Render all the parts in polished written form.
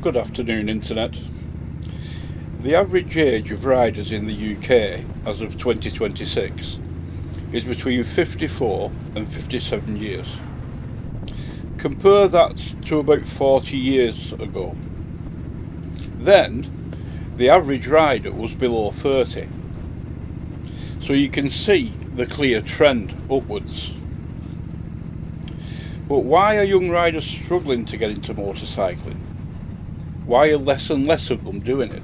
Good afternoon, Internet. The average age of riders in the UK as of 2026 is between 54 and 57 years. Compare that to about 40 years ago. Then, the average rider was below 30. So you can see the clear trend upwards. But why are young riders struggling to get into motorcycling? Why are less and less of them doing it?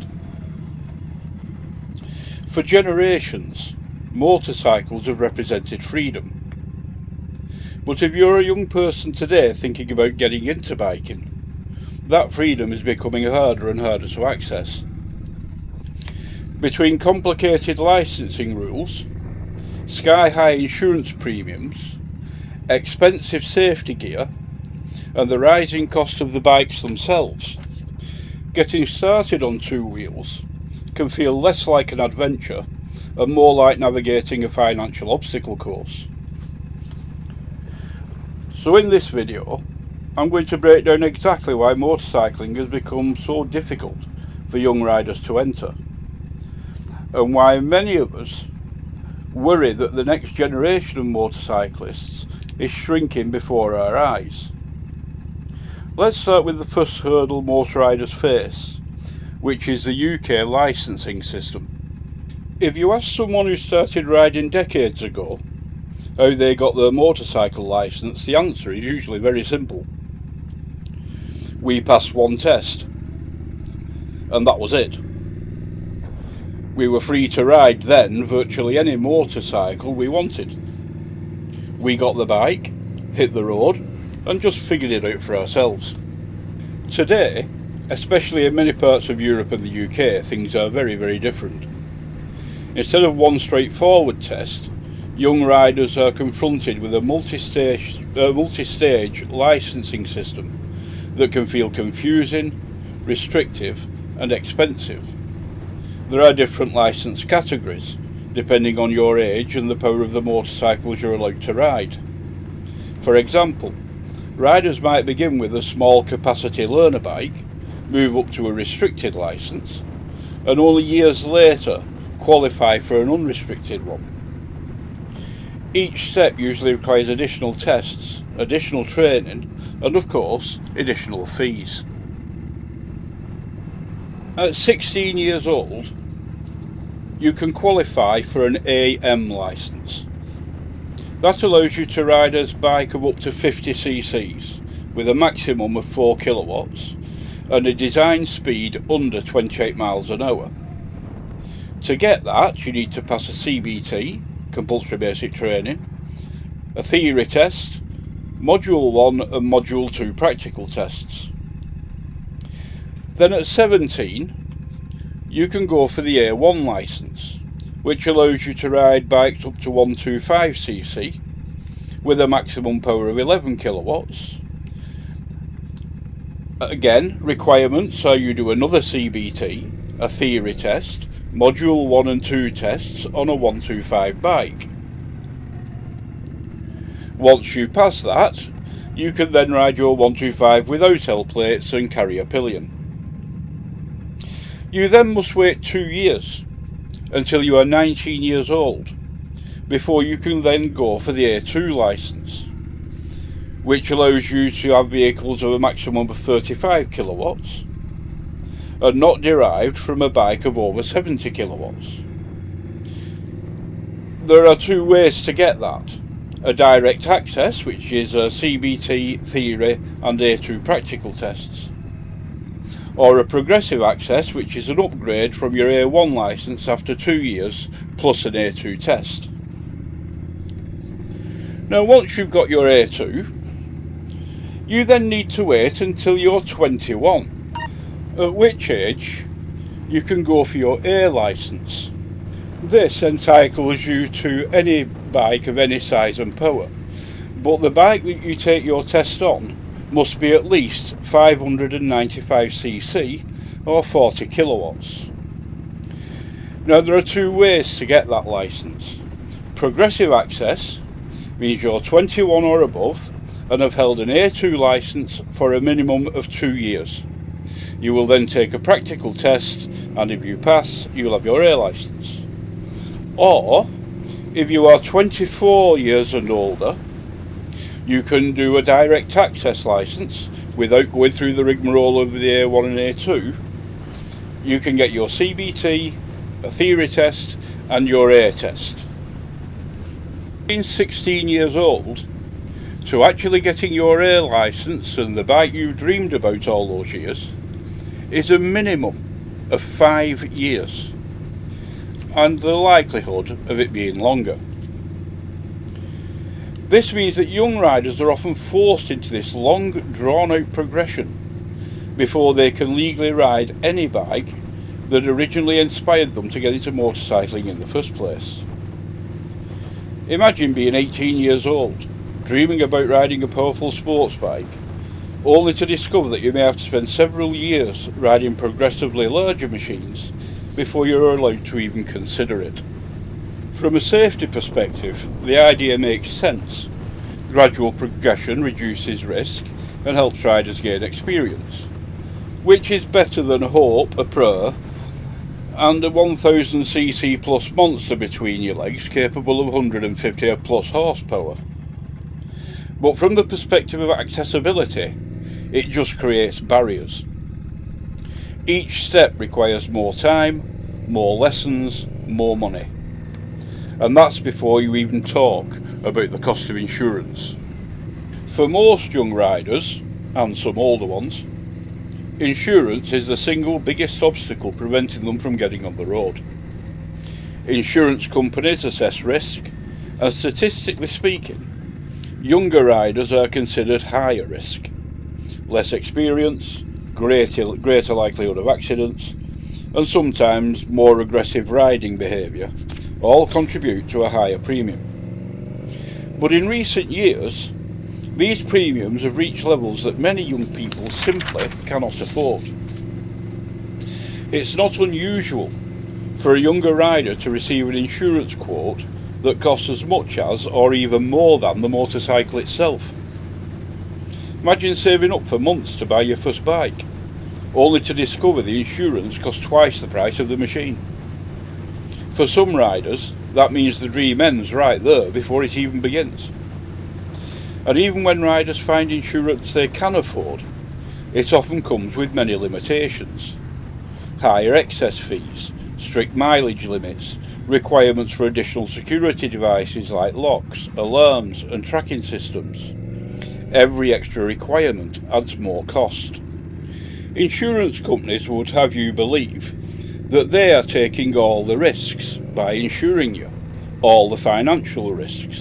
For generations, motorcycles have represented freedom. But if you're a young person today thinking about getting into biking, that freedom is becoming harder and harder to access. Between complicated licensing rules, sky-high insurance premiums, expensive safety gear, and the rising cost of the bikes themselves, getting started on two wheels can feel less like an adventure and more like navigating a financial obstacle course. So in this video, I'm going to break down exactly why motorcycling has become so difficult for young riders to enter, and why many of us worry that the next generation of motorcyclists is shrinking before our eyes. Let's start with the first hurdle most riders face, which is the UK licensing system. If you ask someone who started riding decades ago how they got their motorcycle licence, the answer is usually very simple. We passed one test, and that was it. We were free to ride then virtually any motorcycle we wanted. We got the bike, hit the road, and just figured it out for ourselves. Today, especially in many parts of Europe and the UK, things are very, very different. Instead of one straightforward test, young riders are confronted with a multi-stage licensing system that can feel confusing, restrictive, and expensive. There are different licence categories, depending on your age and the power of the motorcycles you're allowed to ride. For example, riders might begin with a small capacity learner bike, move up to a restricted licence, and only years later qualify for an unrestricted one. Each step usually requires additional tests, additional training, and of course, additional fees. At 16 years old, you can qualify for an AM licence. That allows you to ride a bike of up to 50 cc's with a maximum of 4 kilowatts and a design speed under 28 miles an hour. To get that, you need to pass a CBT, compulsory basic training, a theory test, Module 1 and Module 2 practical tests. Then at 17, you can go for the A1 licence, which allows you to ride bikes up to 125cc with a maximum power of 11 kilowatts. Again, requirements are you do another CBT, a theory test, Module 1 and 2 tests on a 125 bike. Once you pass that, you can then ride your 125 without L plates and carry a pillion. You then must wait 2 years until you are 19 years old before you can then go for the A2 licence, which allows you to have vehicles of a maximum of 35 kilowatts and not derived from a bike of over 70 kilowatts. There are two ways to get that: a direct access, which is a CBT, theory and A2 practical tests, or a progressive access, which is an upgrade from your A1 licence after 2 years plus an A2 test. Now once you've got your A2, you then need to wait until you're 21, at which age you can go for your A licence. This entitles you to any bike of any size and power, but the bike that you take your test on must be at least 595cc or 40 kilowatts. Now there are two ways to get that licence. Progressive access means you're 21 or above and have held an A2 licence for a minimum of 2 years. You will then take a practical test, and if you pass, you'll have your A licence. Or, if you are 24 years and older, you can do a direct access licence without going through the rigmarole of the A1 and A2. You can get your CBT, a theory test, and your A test. Being 16 years old, to actually getting your A licence and the bike you've dreamed about all those years is a minimum of 5 years, and the likelihood of it being longer. This means that young riders are often forced into this long, drawn-out progression before they can legally ride any bike that originally inspired them to get into motorcycling in the first place. Imagine being 18 years old, dreaming about riding a powerful sports bike, only to discover that you may have to spend several years riding progressively larger machines before you're allowed to even consider it. From a safety perspective, the idea makes sense. Gradual progression reduces risk and helps riders gain experience, which is better than a hope, a prayer, and a 1000cc plus monster between your legs capable of 150 plus horsepower. But from the perspective of accessibility, it just creates barriers. Each step requires more time, more lessons, more money. And that's before you even talk about the cost of insurance. For most young riders, and some older ones, insurance is the single biggest obstacle preventing them from getting on the road. Insurance companies assess risk, and statistically speaking, younger riders are considered higher risk. Less experience, greater likelihood of accidents, and sometimes more aggressive riding behaviour all contribute to a higher premium. But in recent years, these premiums have reached levels that many young people simply cannot afford. It's not unusual for a younger rider to receive an insurance quote that costs as much as or even more than the motorcycle itself. Imagine saving up for months to buy your first bike, only to discover the insurance costs twice the price of the machine. For some riders, that means the dream ends right there before it even begins. And even when riders find insurance they can afford, it often comes with many limitations. Higher excess fees, strict mileage limits, requirements for additional security devices like locks, alarms and tracking systems. Every extra requirement adds more cost. Insurance companies would have you believe that they are taking all the risks by insuring you, all the financial risks.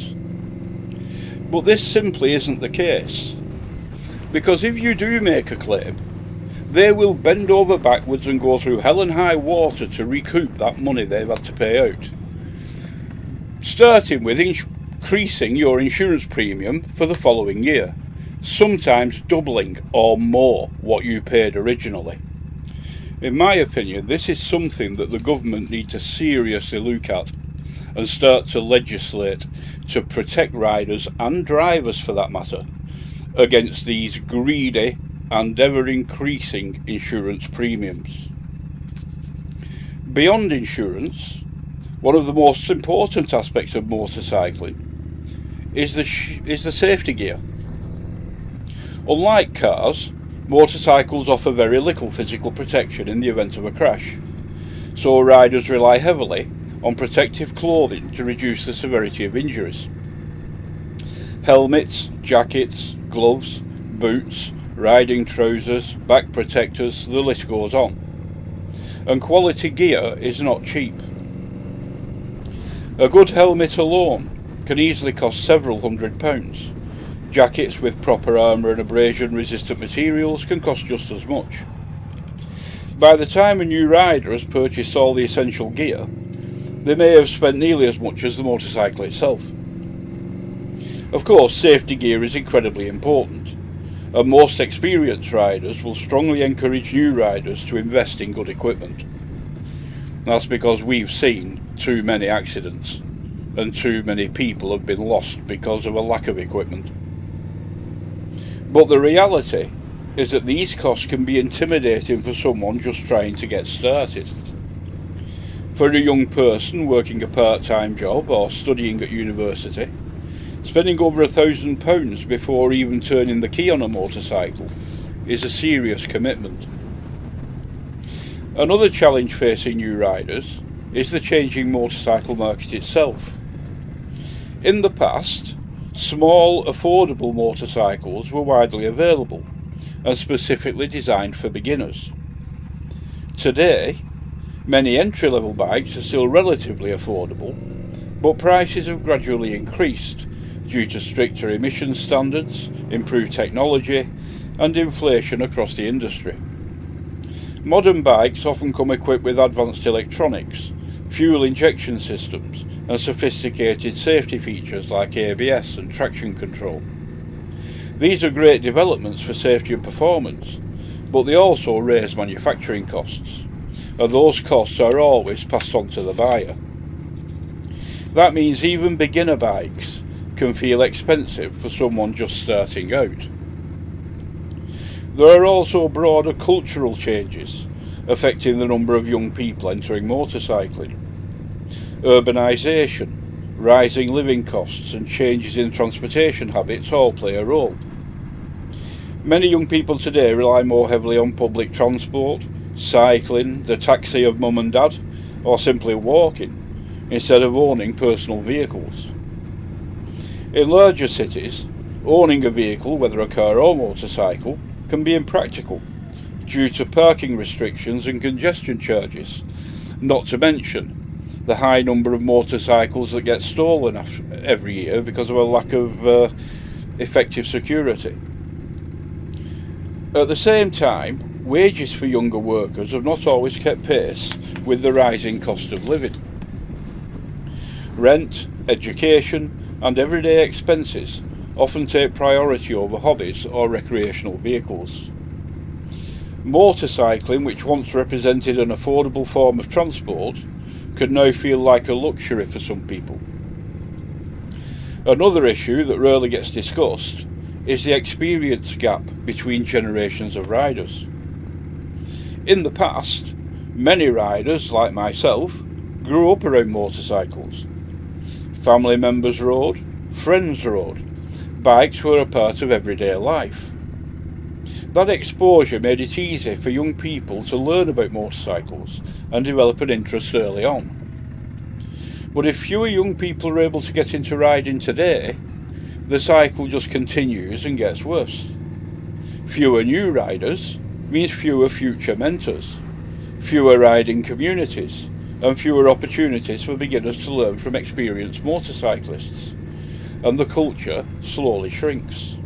But this simply isn't the case, because if you do make a claim, they will bend over backwards and go through hell and high water to recoup that money they've had to pay out, starting with increasing your insurance premium for the following year, sometimes doubling or more what you paid originally. In my opinion, this is something that the government need to seriously look at and start to legislate to protect riders and drivers, for that matter, against these greedy and ever increasing insurance premiums. Beyond insurance, one of the most important aspects of motorcycling is the safety gear. Unlike cars, motorcycles offer very little physical protection in the event of a crash, so riders rely heavily on protective clothing to reduce the severity of injuries. Helmets, jackets, gloves, boots, riding trousers, back protectors, the list goes on. And quality gear is not cheap. A good helmet alone can easily cost several £100s. Jackets with proper armour and abrasion resistant materials can cost just as much. By the time a new rider has purchased all the essential gear, they may have spent nearly as much as the motorcycle itself. Of course, safety gear is incredibly important, and most experienced riders will strongly encourage new riders to invest in good equipment. That's because we've seen too many accidents, and too many people have been lost because of a lack of equipment. But the reality is that these costs can be intimidating for someone just trying to get started. For a young person working a part-time job or studying at university, spending over £1,000 before even turning the key on a motorcycle is a serious commitment. Another challenge facing new riders is the changing motorcycle market itself. In the past, small, affordable motorcycles were widely available and specifically designed for beginners. Today, many entry-level bikes are still relatively affordable, but prices have gradually increased due to stricter emission standards, improved technology, and inflation across the industry. Modern bikes often come equipped with advanced electronics, fuel injection systems, and sophisticated safety features like ABS and traction control. These are great developments for safety and performance, but they also raise manufacturing costs, and those costs are always passed on to the buyer. That means even beginner bikes can feel expensive for someone just starting out. There are also broader cultural changes affecting the number of young people entering motorcycling. Urbanisation, rising living costs, and changes in transportation habits all play a role. Many young people today rely more heavily on public transport, cycling, the taxi of mum and dad, or simply walking, instead of owning personal vehicles. In larger cities, owning a vehicle, whether a car or motorcycle, can be impractical due to parking restrictions and congestion charges, not to mention the high number of motorcycles that get stolen every year because of a lack of effective security. At the same time, wages for younger workers have not always kept pace with the rising cost of living. Rent, education, and everyday expenses often take priority over hobbies or recreational vehicles. Motorcycling, which once represented an affordable form of transport, could now feel like a luxury for some people. Another issue that rarely gets discussed is the experience gap between generations of riders. In the past, many riders, like myself, grew up around motorcycles. Family members rode, friends rode. Bikes were a part of everyday life. That exposure made it easy for young people to learn about motorcycles and develop an interest early on. But if fewer young people are able to get into riding today, the cycle just continues and gets worse. Fewer new riders means fewer future mentors, fewer riding communities, and fewer opportunities for beginners to learn from experienced motorcyclists, and the culture slowly shrinks.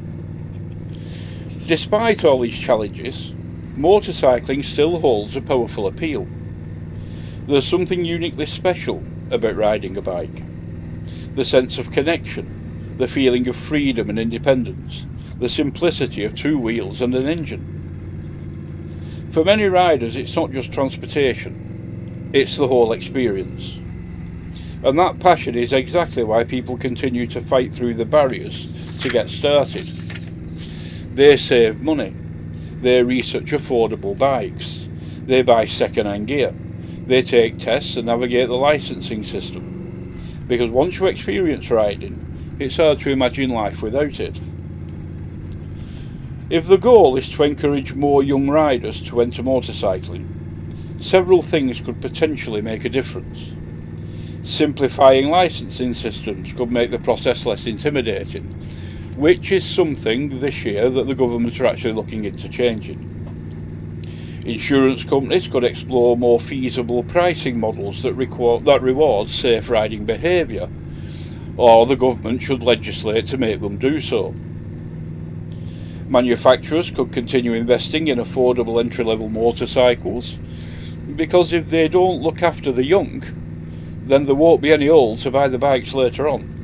Despite all these challenges, motorcycling still holds a powerful appeal. There's something uniquely special about riding a bike. The sense of connection, the feeling of freedom and independence, the simplicity of two wheels and an engine. For many riders, it's not just transportation, it's the whole experience. And that passion is exactly why people continue to fight through the barriers to get started. They save money, they research affordable bikes, they buy second-hand gear, they take tests and navigate the licensing system. Because once you experience riding, it's hard to imagine life without it. If the goal is to encourage more young riders to enter motorcycling, several things could potentially make a difference. Simplifying licensing systems could make the process less intimidating, which is something this year that the government are actually looking into changing. Insurance companies could explore more feasible pricing models that reward safe riding behaviour, or the government should legislate to make them do so. Manufacturers could continue investing in affordable entry-level motorcycles, because if they don't look after the young, then there won't be any old to buy the bikes later on.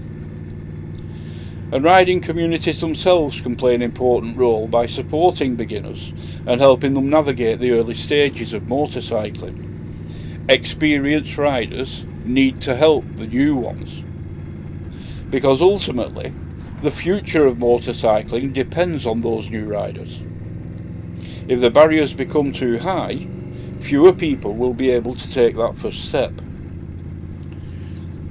And riding communities themselves can play an important role by supporting beginners and helping them navigate the early stages of motorcycling. Experienced riders need to help the new ones, because ultimately the future of motorcycling depends on those new riders. If the barriers become too high, fewer people will be able to take that first step.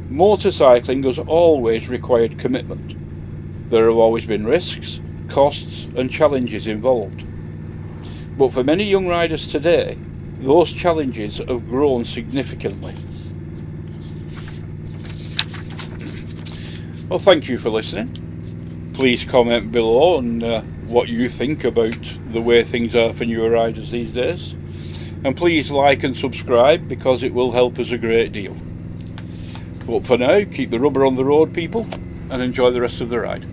Motorcycling has always required commitment. There have always been risks, costs and challenges involved. But for many young riders today, those challenges have grown significantly. Well, thank you for listening. Please comment below on what you think about the way things are for newer riders these days. And please like and subscribe, because it will help us a great deal. But for now, keep the rubber on the road, people, and enjoy the rest of the ride.